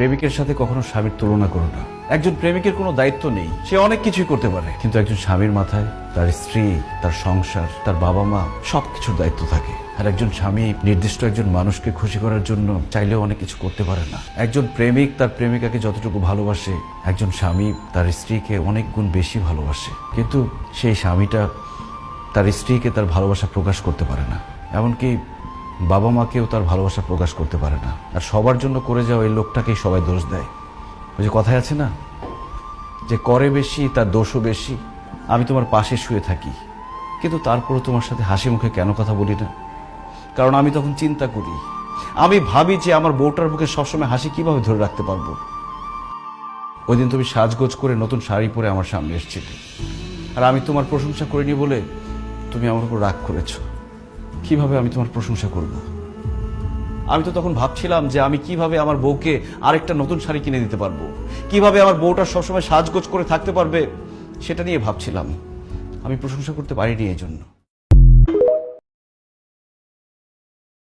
প্রেমিকের সাথে কখনো স্বামীর তুলনা করো না। একজন প্রেমিকের কোনো দায়িত্ব নেই, সে অনেক কিছুই করতে পারে, কিন্তু একজন স্বামীর মাথায় তার স্ত্রী, তার সংসার, তার বাবা মা সবকিছুর দায়িত্ব থাকে। আর একজন স্বামী নির্দিষ্ট একজন মানুষকে খুশি করার জন্য চাইলেও অনেক কিছু করতে পারে না। একজন প্রেমিক তার প্রেমিকাকে যতটুকু ভালোবাসে, একজন স্বামী তার স্ত্রীকে অনেক গুণ বেশি ভালোবাসে, কিন্তু সেই স্বামীটা তার স্ত্রীকে তার ভালোবাসা প্রকাশ করতে পারে না, এমনকি বাবা মাকেও তার ভালোবাসা প্রকাশ করতে পারে না। আর সবার জন্য করে যাওয়া এই লোকটাকেই সবাই দোষ দেয়। ওই যে কথায় আছে না, যে করে বেশি তার দোষও বেশি। আমি তোমার পাশে শুয়ে থাকি, কিন্তু তারপরও তোমার সাথে হাসি মুখে কেন কথা বলি না? কারণ আমি তখন চিন্তা করি, আমি ভাবি যে আমার বউটার মুখে সবসময় হাসি কিভাবে ধরে রাখতে পারবো। ওই দিন তুমি সাজগোজ করে নতুন শাড়ি পরে আমার সামনে এসেছিলে, আর আমি তোমার প্রশংসা করিনি বলে তুমি আমার উপর রাগ করেছো। কিভাবে আমি তোমার প্রশংসা করব? আমি তো তখন ভাবছিলাম যে আমি কিভাবে আমার বউকে আরেকটা নতুন শাড়ি কিনে দিতে পারবো, কিভাবে আমার বউটা সবসময় সাজগোজ করে থাকতে পারবে, সেটা নিয়ে ভাবছিলাম। আমি প্রশংসা করতে পারিনি এই জন্য।